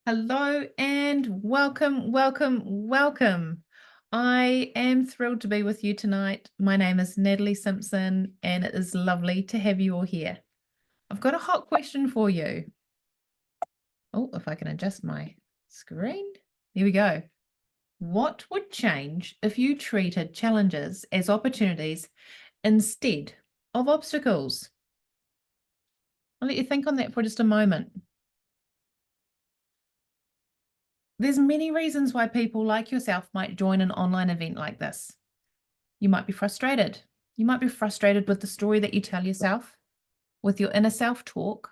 Hello and welcome. I am thrilled to be with you tonight. My name is Natalie Simpson, and it is lovely to have you all here. I've got a hot question for you. Oh, if I can adjust my screen. There we go. What would change if you treated challenges as opportunities instead of obstacles? I'll let you think on that for just a moment. There's many reasons why people like yourself might join an online event like this. You might be frustrated. You might be frustrated with the story that you tell yourself, with your inner self-talk.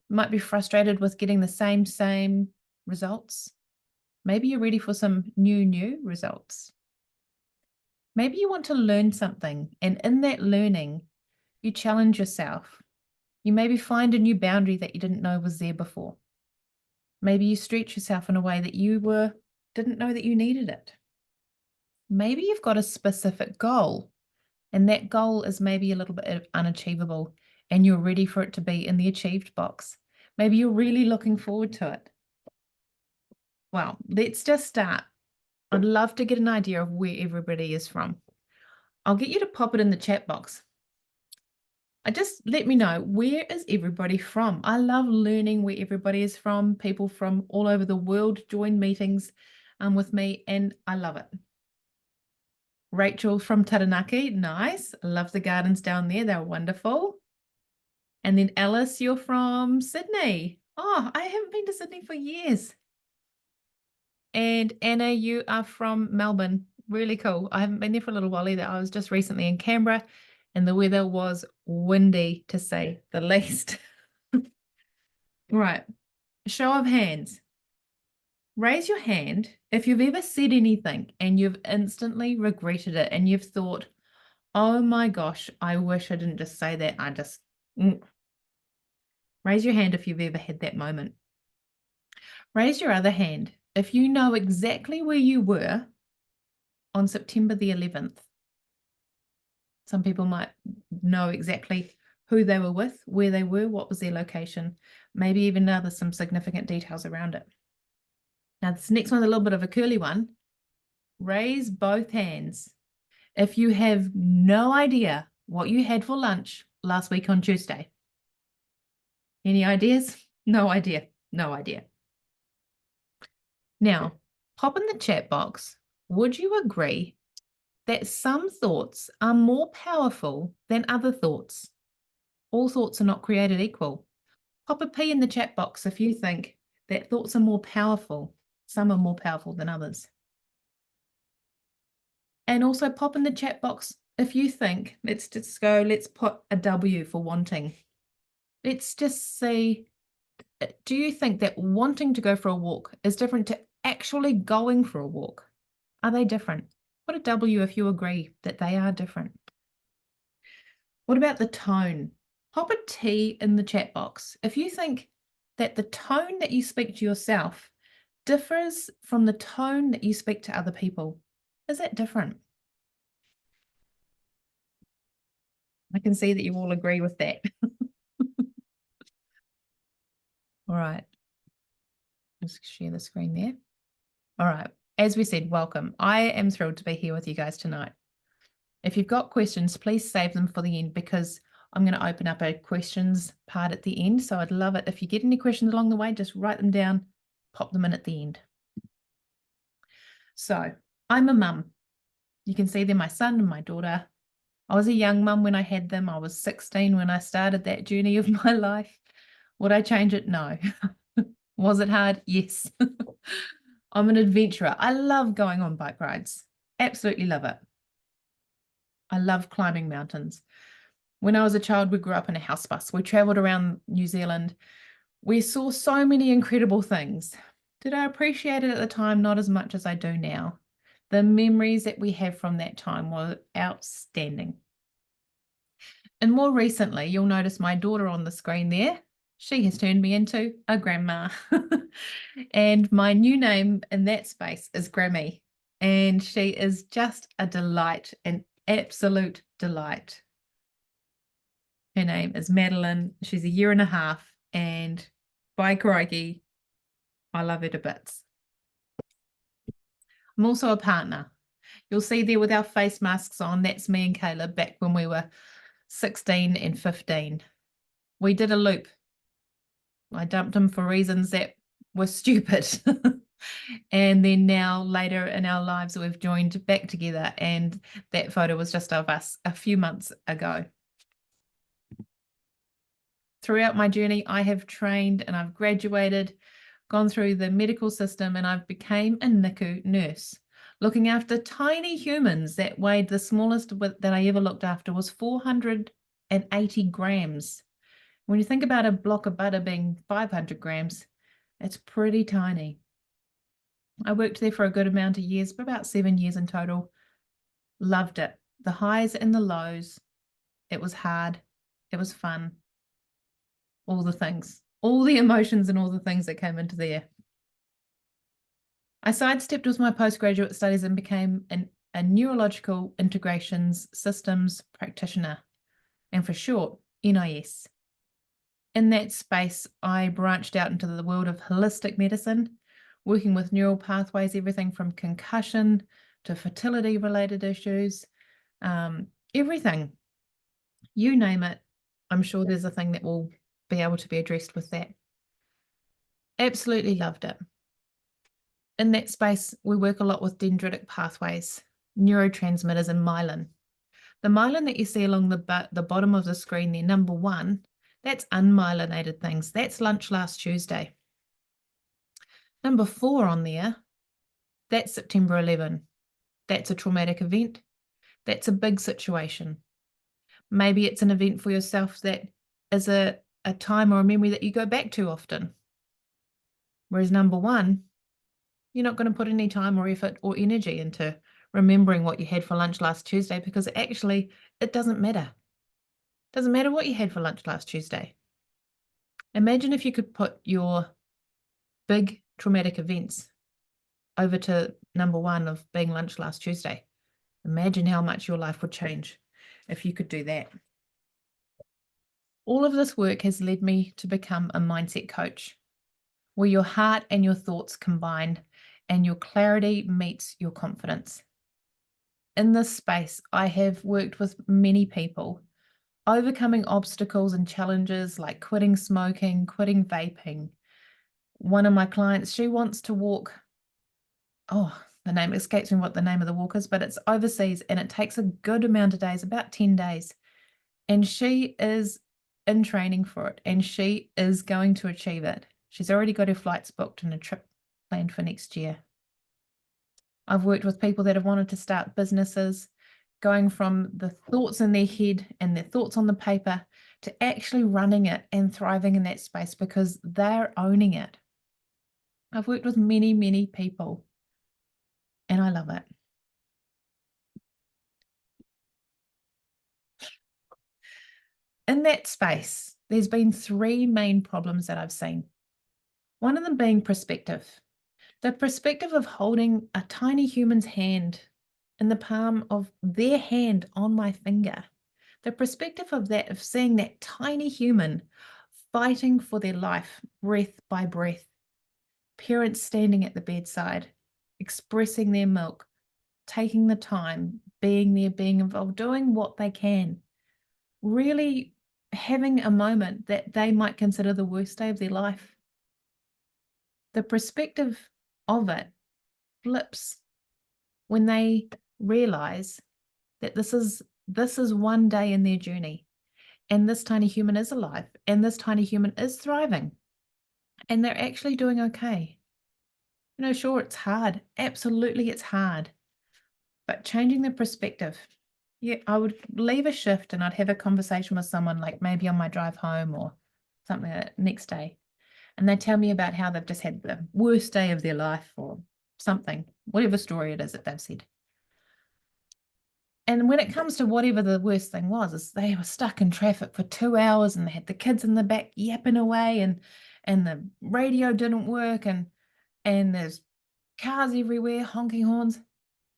You might be frustrated with getting the same results. Maybe you're ready for some new results. Maybe you want to learn something, and in that learning, you challenge yourself. You maybe find a new boundary that you didn't know was there before. Maybe you stretch yourself in a way that you didn't know that you needed it. Maybe you've got a specific goal, and that goal is maybe a little bit unachievable, and you're ready for it to be in the achieved box. Maybe you're really looking forward to it. Well, let's just start. I'd love to get an idea of where everybody is from. I'll get you to pop it in the chat box. Just let me know, where is everybody from? I love learning where everybody is from. People from all over the world join meetings with me, and I love it. Rachel from Taranaki, nice. I love the gardens down there. They're wonderful. And then Alice, you're from Sydney. Oh, I haven't been to Sydney for years. And Anna, you are from Melbourne. Really cool. I haven't been there for a little while either. I was just recently in Canberra, and the weather was windy, to say the least. Right. Show of hands. Raise your hand if you've ever said anything and you've instantly regretted it and you've thought, oh my gosh, I wish I didn't just say that. Raise your hand if you've ever had that moment. Raise your other hand if you know exactly where you were on September the 11th. Some people might know exactly who they were with, where they were, what was their location, maybe even now there's some significant details around it. Now, this next one's a little bit of a curly one. Raise both hands if you have no idea what you had for lunch last week on Tuesday. Any ideas? No idea. No idea. Now, pop in the chat box, would you agree that some thoughts are more powerful than other thoughts? All thoughts are not created equal. Pop a P in the chat box if you think that thoughts are more powerful. Some are more powerful than others. And also pop in the chat box if you think, let's put a W for wanting. Let's just see, do you think that wanting to go for a walk is different to actually going for a walk? Are they different? Put a W if you agree that they are different. What about the tone? Pop a T in the chat box if you think that the tone that you speak to yourself differs from the tone that you speak to other people. Is that different? I can see that you all agree with that. All right. Just share the screen there. All right. As we said, welcome. I am thrilled to be here with you guys tonight. If you've got questions, please save them for the end because I'm going to open up a questions part at the end. So I'd love it if you get any questions along the way, just write them down, pop them in at the end. So I'm a mum. You can see they're my son and my daughter. I was a young mum when I had them. I was 16 when I started that journey of my life. Would I change it? No. Was it hard? Yes. I'm an adventurer. I love going on bike rides. Absolutely love it. I love climbing mountains. When I was a child, we grew up in a house bus. We traveled around New Zealand. We saw so many incredible things. Did I appreciate it at the time? Not as much as I do now. The memories that we have from that time were outstanding. And more recently, you'll notice my daughter on the screen there. She has turned me into a grandma. And my new name in that space is Grammy. And she is just a delight, an absolute delight. Her name is Madeline. She's a year and a half. And by crikey, I love her to bits. I'm also a partner. You'll see there with our face masks on, that's me and Caleb back when we were 16 and 15. We did a loop. I dumped him for reasons that were stupid. And then now later in our lives, we've joined back together, and that photo was just of us a few months ago. Throughout my journey, I have trained and I've graduated, gone through the medical system, and I've became a NICU nurse, looking after tiny humans that weighed, the smallest that I ever looked after was 480 grams. When you think about a block of butter being 500 grams, it's pretty tiny. I worked there for a good amount of years, for about 7 years in total. Loved it. The highs and the lows. It was hard. It was fun. All the things, all the emotions and all the things that came into there. I sidestepped with my postgraduate studies and became a neurological integrations systems practitioner, and for short, NIS. In that space, I branched out into the world of holistic medicine, working with neural pathways, everything from concussion to fertility-related issues, everything. You name it, I'm sure there's a thing that will be able to be addressed with that. Absolutely loved it. In that space, we work a lot with dendritic pathways, neurotransmitters, and myelin. The myelin that you see along the bottom of the screen there, number 1, that's unmyelinated things. That's lunch last Tuesday. Number 4 on there, that's September 11. That's a traumatic event. That's a big situation. Maybe it's an event for yourself that is a time or a memory that you go back to often. Whereas number 1, you're not going to put any time or effort or energy into remembering what you had for lunch last Tuesday, because actually it doesn't matter. It doesn't matter what you had for lunch last Tuesday. Imagine if you could put your big traumatic events over to number 1 of being lunch last Tuesday. Imagine how much your life would change if you could do that. All of this work has led me to become a mindset coach, where your heart and your thoughts combine and your clarity meets your confidence. In this space, I have worked with many people, overcoming obstacles and challenges like quitting smoking, quitting vaping. One of my clients, she wants to walk, the name escapes me what the name of the walk is, but it's overseas and it takes a good amount of days, about 10 days. And she is in training for it, and she is going to achieve it. She's already got her flights booked and a trip planned for next year. I've worked with people that have wanted to start businesses, going from the thoughts in their head and their thoughts on the paper to actually running it and thriving in that space because they're owning it. I've worked with many, many people, and I love it. In that space, there's been 3 main problems that I've seen. One of them being perspective. The perspective of holding a tiny human's hand in the palm of their hand on my finger. The perspective of that, of seeing that tiny human fighting for their life, breath by breath. Parents standing at the bedside, expressing their milk, taking the time, being there, being involved, doing what they can. Really having a moment that they might consider the worst day of their life. The perspective of it flips when they realize that this is one day in their journey, and this tiny human is alive, and this tiny human is thriving, and they're actually doing okay. You know, sure, it's hard. Absolutely, it's hard. But changing the perspective. Yeah, I would leave a shift and I'd have a conversation with someone, like maybe on my drive home or something like that next day. And they tell me about how they've just had the worst day of their life or something, whatever story it is that they've said. And when it comes to whatever the worst thing was, is they were stuck in traffic for 2 hours and they had the kids in the back yapping away, and the radio didn't work, and there's cars everywhere, honking horns.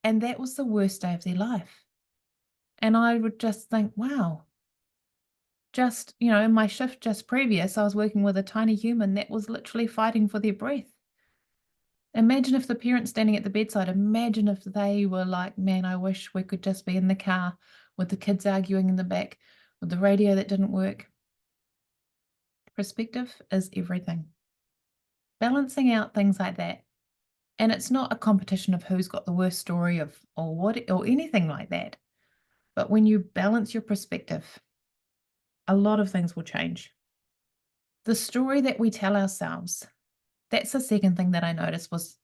And that was the worst day of their life. And I would just think, wow, in my shift just previous, I was working with a tiny human that was literally fighting for their breath. Imagine if the parents standing at the bedside, imagine if they were like, man, I wish we could just be in the car with the kids arguing in the back, with the radio that didn't work. Perspective is everything. Balancing out things like that. And it's not a competition of who's got the worst story of or what or anything like that. But when you balance your perspective, a lot of things will change. The story that we tell ourselves, that's the second thing that I noticed was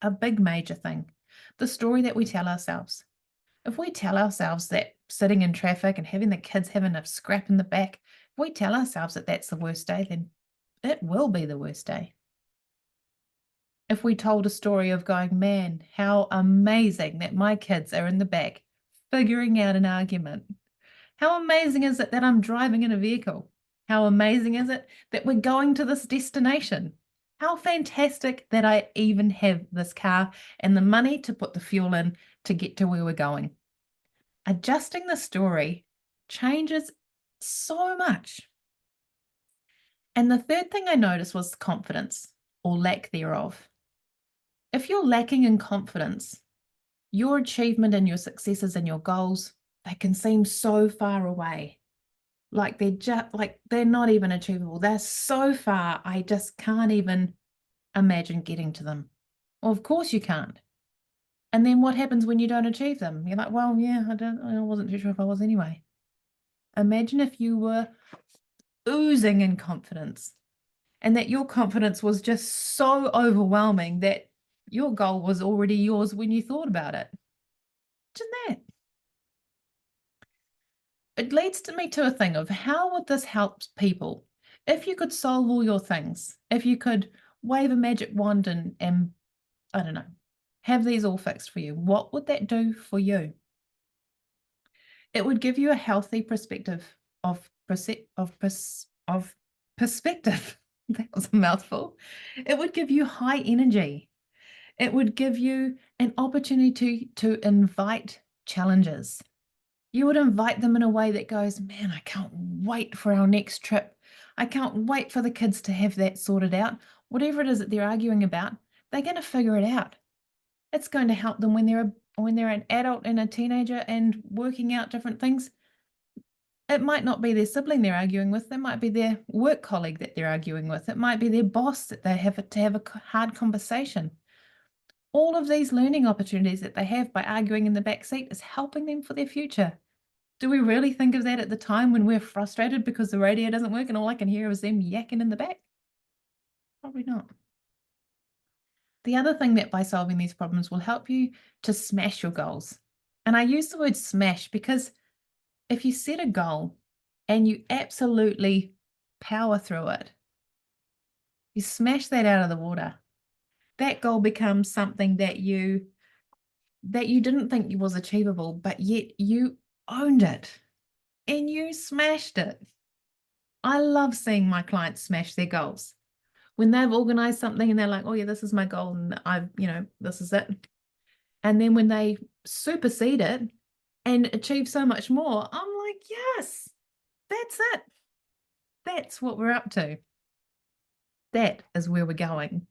a big major thing. The story that we tell ourselves. If we tell ourselves that sitting in traffic and having the kids having a scrap in the back, if we tell ourselves that that's the worst day, then it will be the worst day. If we told a story of going, man, how amazing that my kids are in the back figuring out an argument. How amazing is it that I'm driving in a vehicle? How amazing is it that we're going to this destination? How fantastic that I even have this car and the money to put the fuel in to get to where we're going. Adjusting the story changes so much. And the third thing I noticed was confidence or lack thereof. If you're lacking in confidence, your achievement and your successes and your goals, they can seem so far away. Like they're not even achievable. They're so far, I just can't even imagine getting to them. Well, of course you can't. And then what happens when you don't achieve them? You're like, well, yeah, I wasn't too sure if I was anyway. Imagine if you were oozing in confidence and that your confidence was just so overwhelming that your goal was already yours when you thought about it. Imagine that. It leads me to a thing of how would this help people? If you could solve all your things, if you could wave a magic wand and I don't know, have these all fixed for you, what would that do for you? It would give you a healthy perspective of perspective. That was a mouthful. It would give you high energy. It would give you an opportunity to invite challenges. You would invite them in a way that goes, man, I can't wait for our next trip. I can't wait for the kids to have that sorted out. Whatever it is that they're arguing about, they're going to figure it out. It's going to help them when they're an adult and a teenager and working out different things. It might not be their sibling they're arguing with. It might be their work colleague that they're arguing with. It might be their boss that they have to have a hard conversation. All of these learning opportunities that they have by arguing in the back seat is helping them for their future. Do we really think of that at the time when we're frustrated because the radio doesn't work and all I can hear is them yakking in the back? Probably not. The other thing that by solving these problems will help you to smash your goals. And I use the word smash because if you set a goal and you absolutely power through it, you smash that out of the water. That goal becomes something that you didn't think was achievable, but yet you owned it and you smashed it. I love seeing my clients smash their goals. When they've organized something and they're like, oh yeah, this is my goal and this is it. And then when they supersede it and achieve so much more, I'm like, yes, that's it. That's what we're up to. That is where we're going.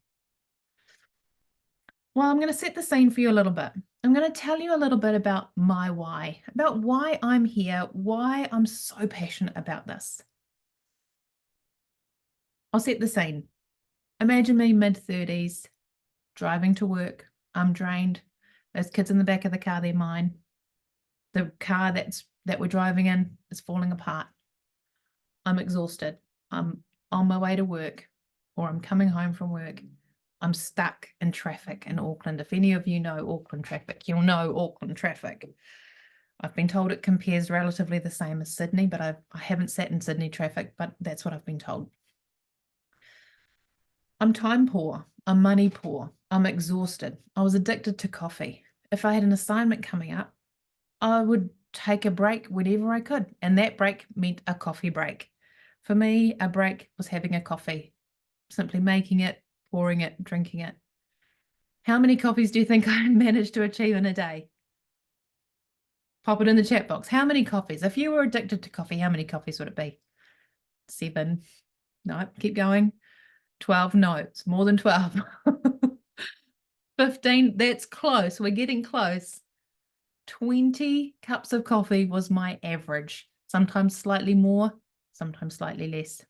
Well, I'm going to set the scene for you a little bit. I'm going to tell you a little bit about my why, about why I'm here, why I'm so passionate about this. I'll set the scene. Imagine me mid-30s, driving to work. I'm drained. Those kids in the back of the car, they're mine. The car that we're driving in is falling apart. I'm exhausted. I'm on my way to work or I'm coming home from work. I'm stuck in traffic in Auckland. If any of you know Auckland traffic, you'll know Auckland traffic. I've been told it compares relatively the same as Sydney, but I haven't sat in Sydney traffic, but that's what I've been told. I'm time poor. I'm money poor. I'm exhausted. I was addicted to coffee. If I had an assignment coming up, I would take a break whenever I could. And that break meant a coffee break. For me, a break was having a coffee, simply making it, pouring it, drinking it. How many coffees do you think I managed to achieve in a day? Pop it in the chat box. How many coffees? If you were addicted to coffee, how many coffees would it be? 7. No, keep going. 12. No, it's more than 12. 15, that's close. We're getting close. 20 cups of coffee was my average, sometimes slightly more, sometimes slightly less.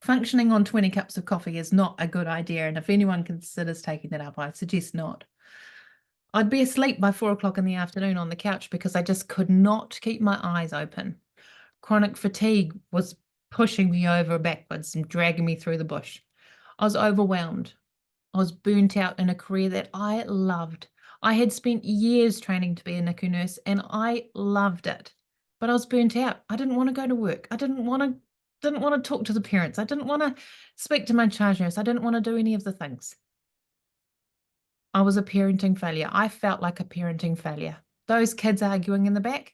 Functioning on 20 cups of coffee is not a good idea, and if anyone considers taking that up, I suggest not. I'd be asleep by 4 o'clock in the afternoon on the couch because I just could not keep my eyes open. Chronic fatigue was pushing me over backwards and dragging me through the bush. I was overwhelmed. I was burnt out in a career that I loved. I had spent years training to be a NICU nurse and I loved it. But I was burnt out. I didn't want to go to work. I didn't want to talk to the parents. I didn't want to speak to my charge nurse. I didn't want to do any of the things. I was a parenting failure. I felt like a parenting failure. Those kids arguing in the back,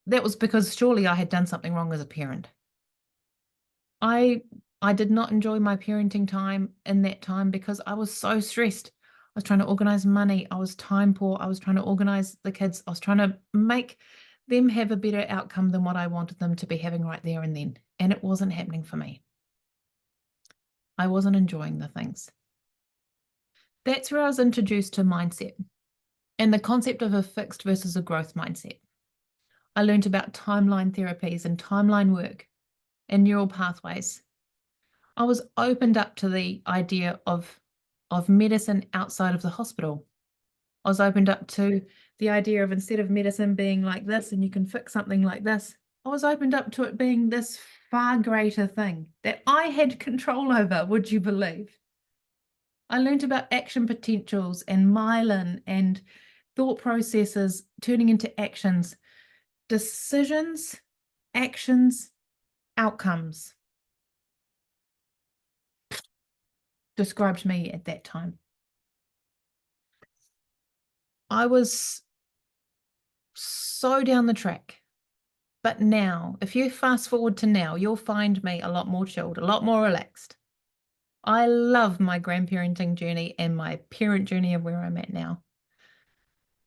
that was because surely I had done something wrong as a parent. I did not enjoy my parenting time in that time because I was so stressed. I was trying to organize money. I was time poor. I was trying to organize the kids. I was trying to make them have a better outcome than what I wanted them to be having right there and then. And it wasn't happening for me. I wasn't enjoying the things. That's where I was introduced to mindset and the concept of a fixed versus a growth mindset. I learned about timeline therapies and timeline work and neural pathways. I was opened up to the idea of medicine outside of the hospital. I was opened up to the idea of instead of medicine being like this and you can fix something like this, I was opened up to it being this far greater thing that I had control over, would you believe? I learned about action potentials and myelin and thought processes turning into actions, decisions, actions, outcomes. Described me at that time. I was so down the track. But now, if you fast forward to now, you'll find me a lot more chilled, a lot more relaxed. I love my grandparenting journey and my parent journey of where I'm at now.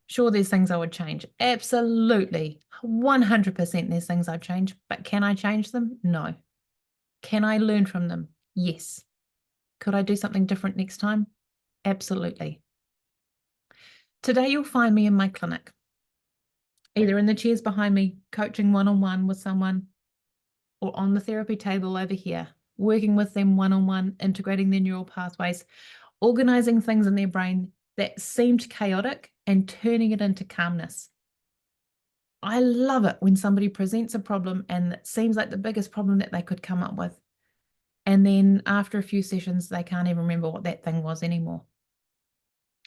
Sure, there's things I would change. Absolutely. 100% there's things I'd change. But can I change them? No. Can I learn from them? Yes. Could I do something different next time? Absolutely. Today, you'll find me in my clinic, either in the chairs behind me, coaching one-on-one with someone, or on the therapy table over here, working with them one-on-one, integrating their neural pathways, organizing things in their brain that seemed chaotic and turning it into calmness. I love it when somebody presents a problem and it seems like the biggest problem that they could come up with. And then after a few sessions, they can't even remember what that thing was anymore.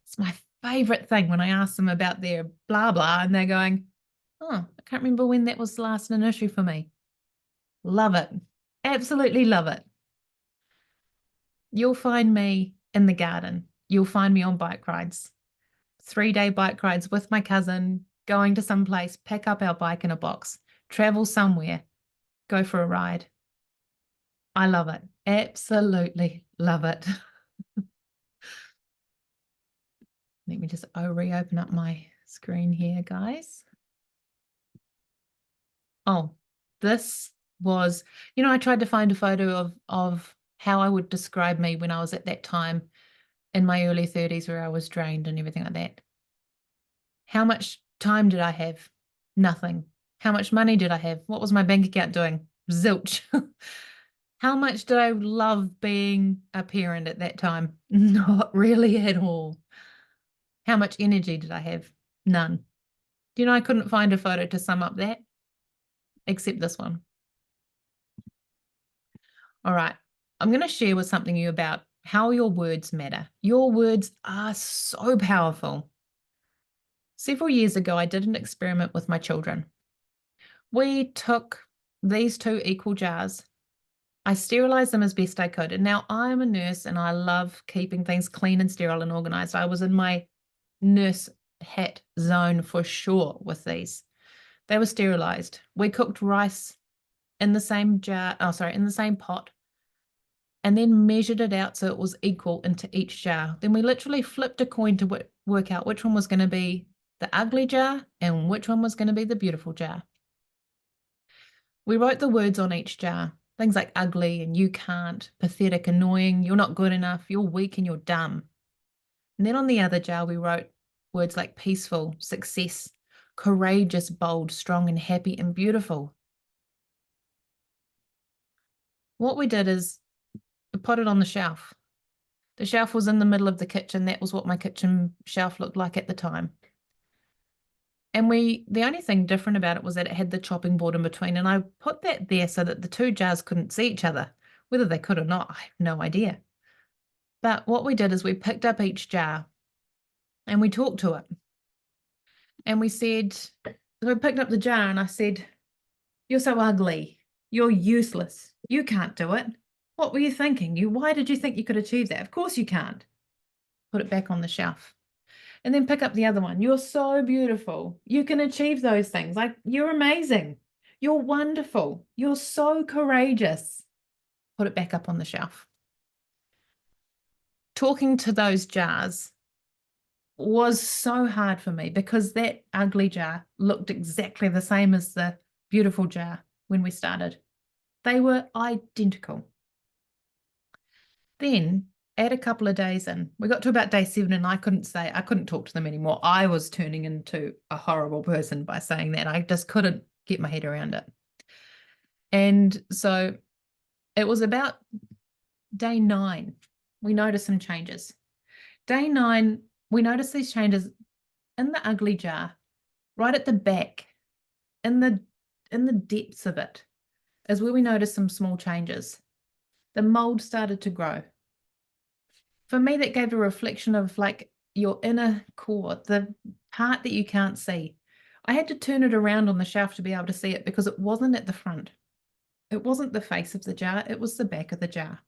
It's my favorite thing when I ask them about their blah, blah, and they're going, oh, I can't remember when that was last an issue for me. Love it. Absolutely love it. You'll find me in the garden. You'll find me on bike rides, 3-day bike rides with my cousin, going to some place, pick up our bike in a box, travel somewhere, go for a ride. I love it. Absolutely love it. Let me just reopen up my screen here, guys. Oh, this was, I tried to find a photo of how I would describe me when I was at that time in my early 30s where I was drained and everything like that. How much time did I have? Nothing. How much money did I have? What was my bank account doing? Zilch. How much did I love being a parent at that time? Not really at all. How much energy did I have? None. Do you know I couldn't find a photo to sum up that? Except this one. All right. I'm going to share with something you about how your words matter. Your words are so powerful. Several years ago, I did an experiment with my children. We took these 2 equal jars. I sterilized them as best I could. And now I'm a nurse and I love keeping things clean and sterile and organized. I was in my nurse hat zone for sure with these. They were sterilized. We cooked rice in the same jar, in the same pot, and then measured it out so it was equal into each jar. Then we literally flipped a coin to work out which one was going to be the ugly jar and which one was going to be the beautiful jar. We wrote the words on each jar, things like ugly and you can't, pathetic, annoying, you're not good enough, you're weak and you're dumb. And then on the other jar, we wrote words like peaceful, success, courageous, bold, strong, and happy and beautiful. What we did is we put it on the shelf. The shelf was in the middle of the kitchen. That was what my kitchen shelf looked like at the time. And the only thing different about it was that it had the chopping board in between. And I put that there so that the two jars couldn't see each other. Whether they could or not, I have no idea. But what we did is we picked up each jar and we talked to it. And we said, so I picked up the jar and I said, "You're so ugly. You're useless. You can't do it. What were you thinking? Why did you think you could achieve that? Of course you can't." Put it back on the shelf. And then pick up the other one. "You're so beautiful. You can achieve those things. Like, you're amazing. You're wonderful. You're so courageous." Put it back up on the shelf. Talking to those jars was so hard for me because that ugly jar looked exactly the same as the beautiful jar when we started. They were identical. Then, add a couple of days in, we got to about day 7 and I couldn't talk to them anymore. I was turning into a horrible person by saying that. I just couldn't get my head around it. And so it was about day 9, we noticed some changes. Day 9, we noticed these changes in the ugly jar, right at the back, in the depths of it, is where we noticed some small changes. The mold started to grow. For me, that gave a reflection of like your inner core, the part that you can't see. I had to turn it around on the shelf to be able to see it because it wasn't at the front. It wasn't the face of the jar, it was the back of the jar.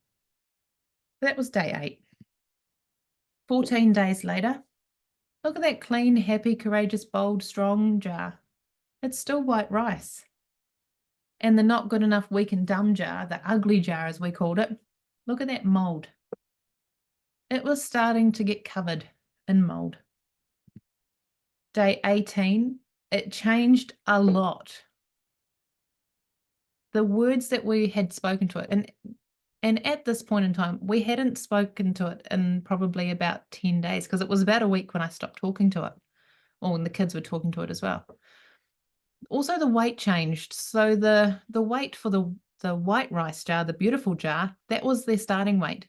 That was day 8. 14 days later, look at that clean, happy, courageous, bold, strong jar. It's still white rice. And the not good enough, weak and dumb jar, the ugly jar as we called it, look at that mold. It was starting to get covered in mold. Day 18, it changed a lot. The words that we had spoken to it, and at this point in time, we hadn't spoken to it in probably about 10 days because it was about a week when I stopped talking to it, or when the kids were talking to it as well. Also, the weight changed. So the weight for the white rice jar, the beautiful jar, that was their starting weight.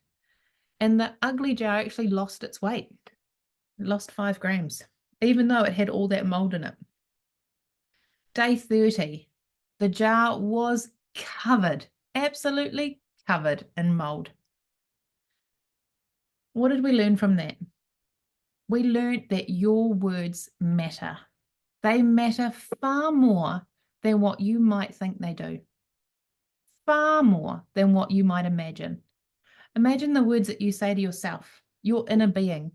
And the ugly jar actually lost its weight. It lost 5 grams, even though it had all that mold in it. Day 30, the jar was covered, absolutely covered in mold. What did we learn from that? We learned that your words matter. They matter far more than what you might think they do. Far more than what you might imagine. Imagine the words that you say to yourself, your inner being.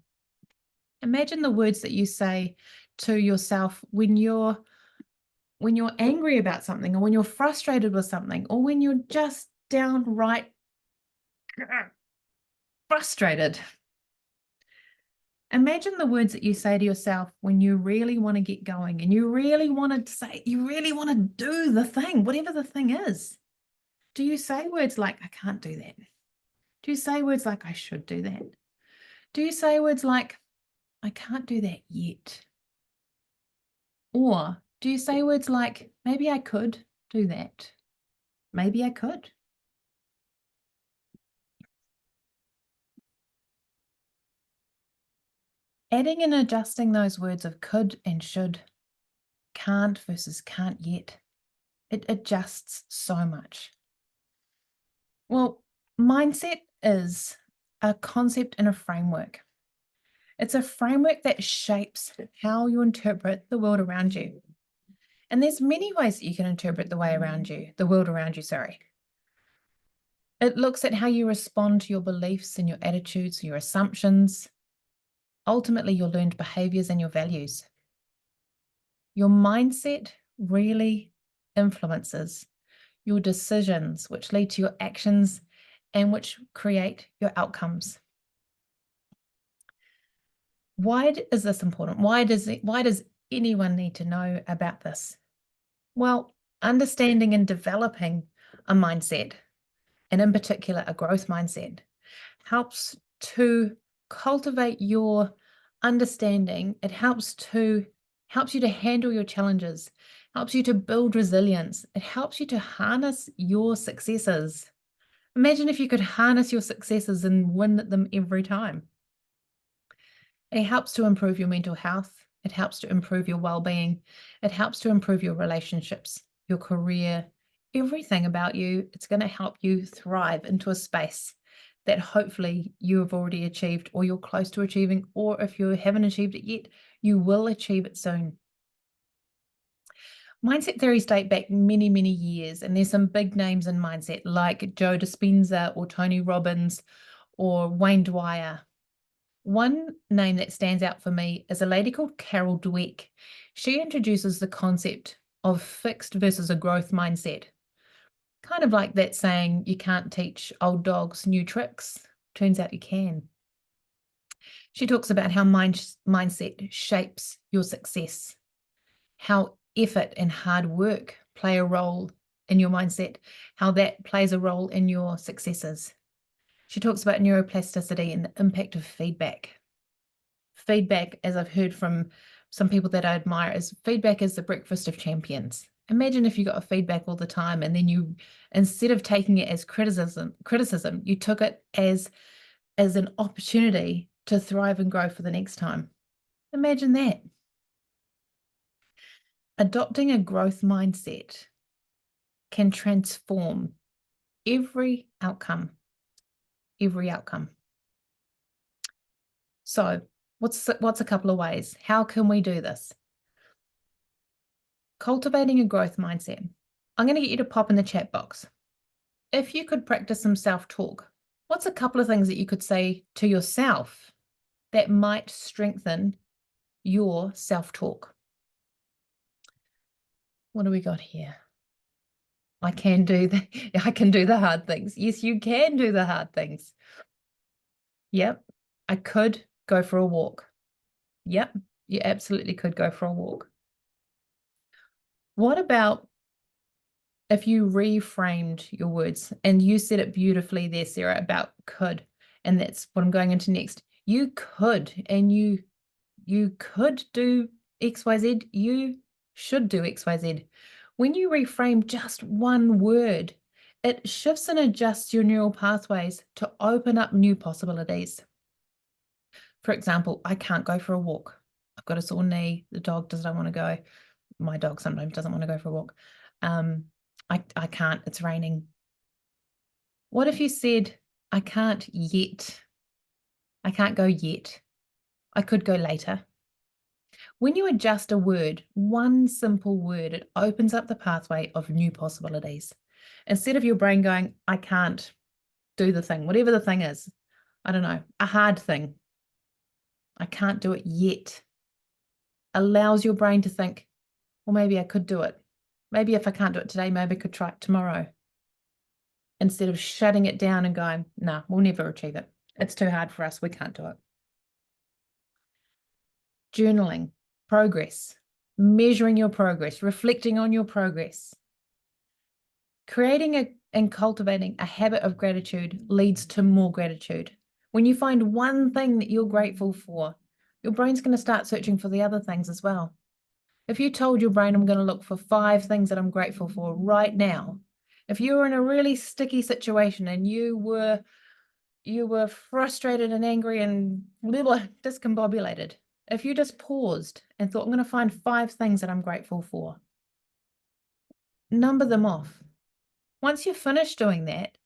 Imagine the words that you say to yourself when you're angry about something, or when you're frustrated with something, or when you're just downright frustrated. Imagine the words that you say to yourself when you really want to get going and you really want to do the thing, whatever the thing is. Do you say words like, "I can't do that"? Do you say words like, "I should do that"? Do you say words like, "I can't do that yet"? Or do you say words like, "Maybe I could do that"? Maybe I could. Adding and adjusting those words of could and should, can't versus can't yet, it adjusts so much. Well, mindset is a concept and a framework. It's a framework that shapes how you interpret the world around you. And there's many ways that you can interpret the world around you, sorry. It looks at how you respond to your beliefs and your attitudes, your assumptions, ultimately your learned behaviors and your values. Your mindset really influences your decisions, which lead to your actions and which create your outcomes. Why is this important? Why does anyone need to know about this? Well, understanding and developing a mindset, and in particular a growth mindset, helps to cultivate your understanding. It helps you to handle your challenges, helps you to build resilience. It helps you to harness your successes. Imagine if you could harness your successes and win at them every time. It helps to improve your mental health. It helps to improve your well-being. It helps to improve your relationships, your career, everything about you. It's going to help you thrive into a space that hopefully you have already achieved, or you're close to achieving, or if you haven't achieved it yet, you will achieve it soon. Mindset theories date back many, many years, and there's some big names in mindset like Joe Dispenza or Tony Robbins or Wayne Dwyer. One name that stands out for me is a lady called Carol Dweck. She introduces the concept of fixed versus a growth mindset. Kind of like that saying, you can't teach old dogs new tricks. Turns out you can. She talks about how mindset shapes your success, how effort and hard work play a role in your mindset, how that plays a role in your successes. She talks about neuroplasticity and the impact of feedback. Feedback, as I've heard from some people that I admire, is feedback is the breakfast of champions. Imagine if you got a feedback all the time and then you, instead of taking it as criticism, you took it as an opportunity to thrive and grow for the next time. Imagine that. Adopting a growth mindset can transform every outcome. Every outcome. So what's a couple of ways? How can we do this? Cultivating a growth mindset. I'm going to get you to pop in the chat box. If you could practice some self-talk, what's a couple of things that you could say to yourself that might strengthen your self-talk? What do we got here? I can do the hard things. Yes, you can do the hard things. Yep. I could go for a walk. Yep. You absolutely could go for a walk. What about if you reframed your words? And you said it beautifully there, Sarah, about could. And that's what I'm going into next. You could, and you could do XYZ. You should do XYZ. When you reframe just one word, it shifts and adjusts your neural pathways to open up new possibilities. For example, I can't go for a walk. I've got a sore knee. The dog doesn't want to go. My dog sometimes doesn't want to go for a walk. I can't. It's raining. What if you said, I can't yet? I can't go yet. I could go later. When you adjust a word, one simple word, it opens up the pathway of new possibilities. Instead of your brain going, I can't do the thing, whatever the thing is, I don't know, a hard thing. I can't do it yet. Allows your brain to think, well, maybe I could do it. Maybe if I can't do it today, maybe I could try it tomorrow. Instead of shutting it down and going, nah, we'll never achieve it. It's too hard for us. We can't do it. Journaling, progress, measuring your progress, reflecting on your progress. Creating and cultivating a habit of gratitude leads to more gratitude. When you find one thing that you're grateful for, your brain's going to start searching for the other things as well. If you told your brain, I'm going to look for 5 things that I'm grateful for right now, if you were in a really sticky situation and you were frustrated and angry and little discombobulated, if you just paused and thought, I'm going to find 5 things that I'm grateful for, number them off. Once you're finished doing that,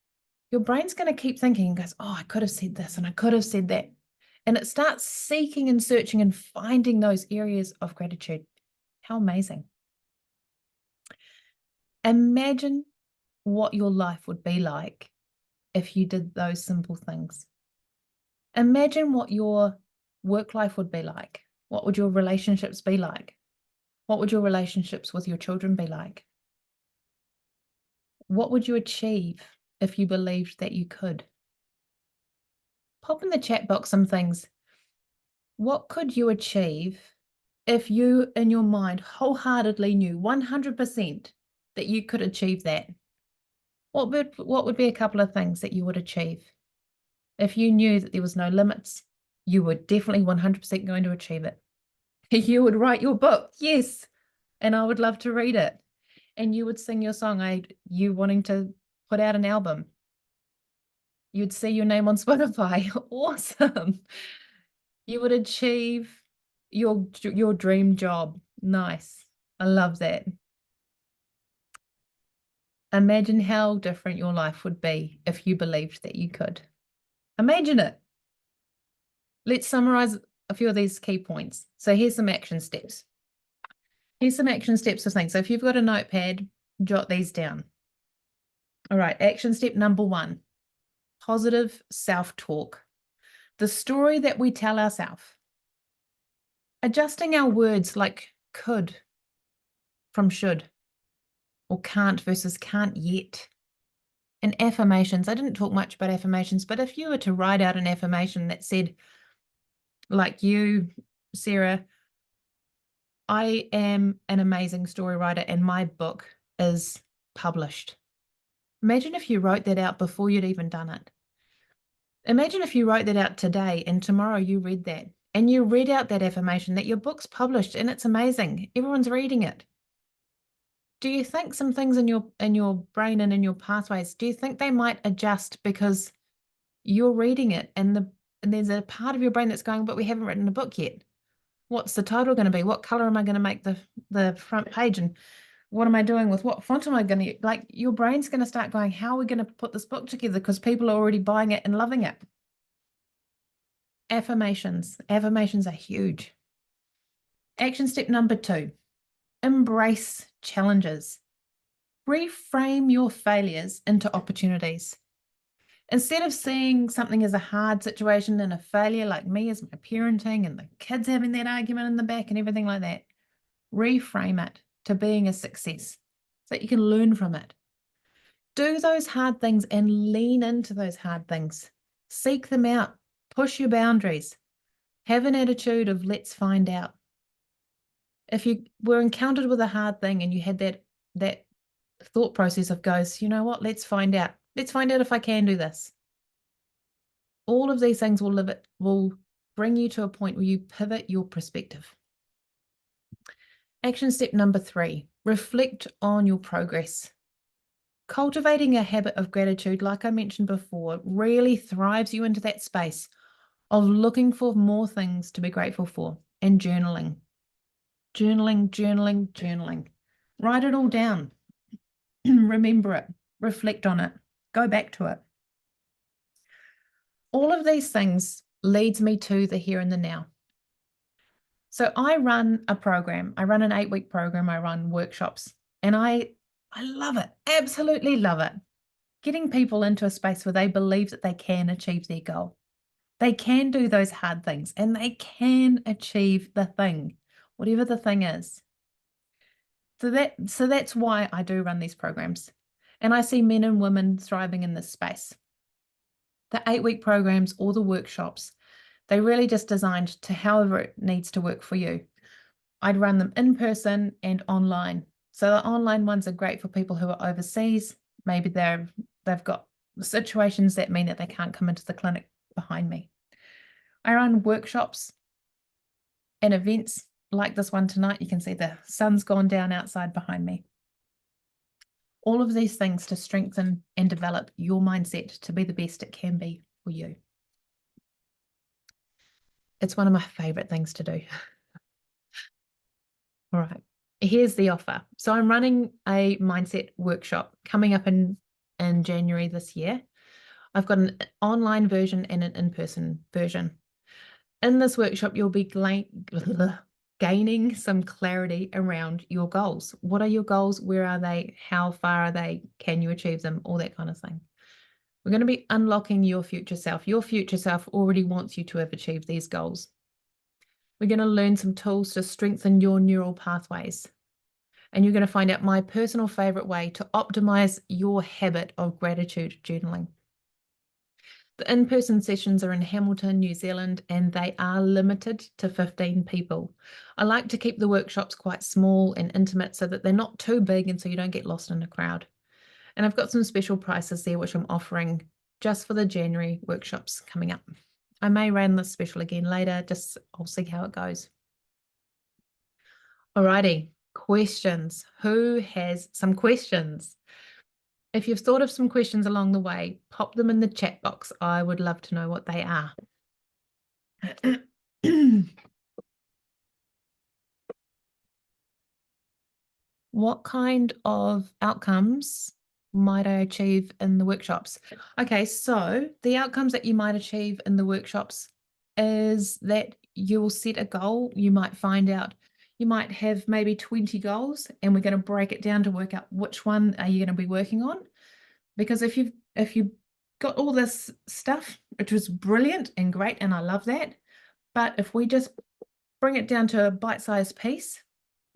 your brain's going to keep thinking and goes, oh, I could have said this and I could have said that. And it starts seeking and searching and finding those areas of gratitude. How amazing. Imagine what your life would be like if you did those simple things. Imagine what your work life would be like. What would your relationships be like? What would your relationships with your children be like? What would you achieve if you believed that you could? Pop in the chat box some things. What could you achieve if you, in your mind, wholeheartedly knew 100% that you could achieve that? What would be a couple of things that you would achieve if you knew that there was no limits, You were definitely 100% going to achieve it. You would write your book, yes, and I would love to read it. And you would sing your song, you wanting to put out an album. You'd see your name on Spotify. Awesome. You would achieve your dream job. Nice. I love that. Imagine how different your life would be if you believed that you could. Imagine it. Let's summarize a few of these key points. So here's some action steps. Here's some action steps to think. So if you've got a notepad, jot these down. All right, action step number 1, positive self-talk. The story that we tell ourselves. Adjusting our words like could from should, or can't versus can't yet. And affirmations. I didn't talk much about affirmations, but if you were to write out an affirmation that said, like you, Sarah, I am an amazing story writer and my book is published. Imagine if you wrote that out before you'd even done it. Imagine if you wrote that out today and tomorrow you read that and you read out that affirmation that your book's published and it's amazing. Everyone's reading it. Do you think some things in your brain and in your pathways, do you think they might adjust because you're reading it and there's a part of your brain that's going, but we haven't written a book yet. What's the title going to be? What color am I going to make the front page? And what am I doing with what font am I going to, like your brain's going to start going, how are we going to put this book together? Because people are already buying it and loving it. Affirmations. Affirmations are huge. Action step number 2, embrace challenges. Reframe your failures into opportunities. Instead of seeing something as a hard situation and a failure, like me as my parenting and the kids having that argument in the back and everything like that, reframe it to being a success so that you can learn from it. Do those hard things and lean into those hard things. Seek them out. Push your boundaries. Have an attitude of let's find out. If you were encountered with a hard thing and you had that thought process of goes, you know what, let's find out. Let's find out if I can do this. All of these things will bring you to a point where you pivot your perspective. Action step number 3, reflect on your progress. Cultivating a habit of gratitude, like I mentioned before, really thrives you into that space of looking for more things to be grateful for and journaling. Journaling, journaling, journaling. Write it all down. Remember it. Reflect on it. Go back to it. All of these things leads me to the here and the now. So I run a program. I run an 8-week program. I run workshops and I love it. Absolutely love it. Getting people into a space where they believe that they can achieve their goal. They can do those hard things and they can achieve the thing, whatever the thing is. So that's why I do run these programs. And I see men and women thriving in this space. The 8-week programs or the workshops, they're really just designed to however it needs to work for you. I'd run them in person and online. So the online ones are great for people who are overseas. Maybe they've got situations that mean that they can't come into the clinic behind me. I run workshops and events like this one tonight. You can see the sun's gone down outside behind me. All of these things to strengthen and develop your mindset to be the best it can be for you. It's one of my favorite things to do. All right, here's the offer. So I'm running a mindset workshop coming up in January this year. I've got an online version and an in-person version. In this workshop, you'll be gaining some clarity around your goals. What are your goals? Where are they? How far are they? Can you achieve them? All that kind of thing. We're going to be unlocking your future self. Your future self already wants you to have achieved these goals. We're going to learn some tools to strengthen your neural pathways. And you're going to find out my personal favorite way to optimize your habit of gratitude journaling. The in-person sessions are in Hamilton, New Zealand, and they are limited to 15 people. I like to keep the workshops quite small and intimate so that they're not too big and so you don't get lost in a crowd. And I've got some special prices there which I'm offering just for the January workshops coming up. I may run this special again later, just I'll see how it goes. Alrighty, questions. Who has some questions? If you've thought of some questions along the way, pop them in the chat box. I would love to know what they are. What kind of outcomes might I achieve in the workshops? Okay, so the outcomes that you might achieve in the workshops is that you will set a goal. You might find out, you might have maybe 20 goals, and we're going to break it down to work out which one are you going to be working on. Because if you've got all this stuff, which was brilliant and great, and I love that, but if we just bring it down to a bite-sized piece,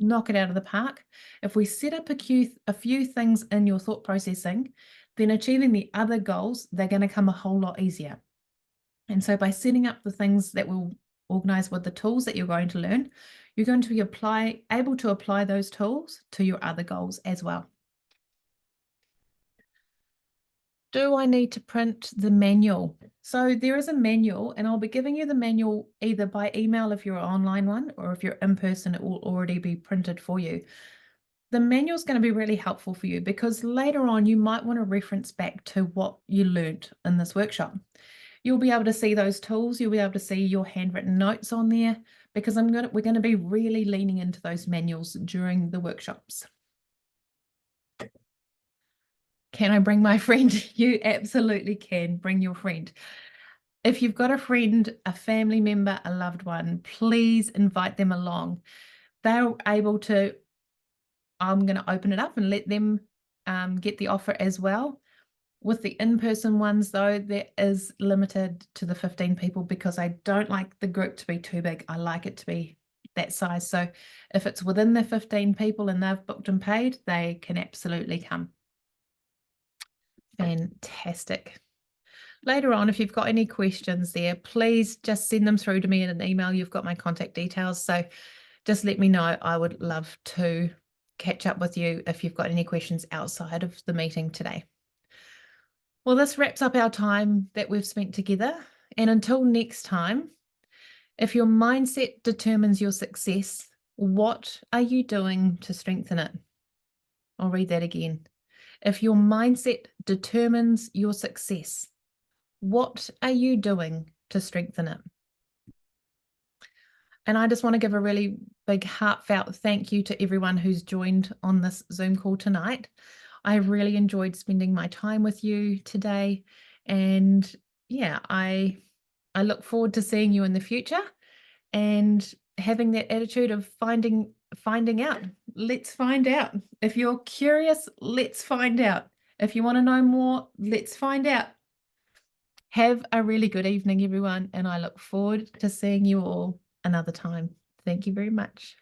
knock it out of the park. If we set up a few things in your thought processing, then achieving the other goals, they're going to come a whole lot easier. And so by setting up the things that will organize with the tools that you're going to learn, you're going to be able to apply those tools to your other goals as well. Do I need to print the manual? So there is a manual, and I'll be giving you the manual either by email if you're an online one, or if you're in person, it will already be printed for you. The manual is going to be really helpful for you because later on you might want to reference back to what you learnt in this workshop. You'll be able to see those tools. You'll be able to see your handwritten notes on there because we're going to be really leaning into those manuals during the workshops. Can I bring my friend? You absolutely can bring your friend. If you've got a friend, a family member, a loved one, please invite them along. They're able to, I'm going to open it up and let them get the offer as well. With the in-person ones, though, there is limited to the 15 people because I don't like the group to be too big. I like it to be that size. So if it's within the 15 people and they've booked and paid, they can absolutely come. Fantastic. Later on, if you've got any questions there, please just send them through to me in an email. You've got my contact details. So just let me know. I would love to catch up with you if you've got any questions outside of the meeting today. Well, this wraps up our time that we've spent together. And until next time, if your mindset determines your success, what are you doing to strengthen it? I'll read that again. If your mindset determines your success, what are you doing to strengthen it? And I just want to give a really big heartfelt thank you to everyone who's joined on this Zoom call tonight. I really enjoyed spending my time with you today. And yeah, I look forward to seeing you in the future and having that attitude of finding out. Let's find out. If you're curious, let's find out. If you want to know more, let's find out. Have a really good evening, everyone, and I look forward to seeing you all another time. Thank you very much.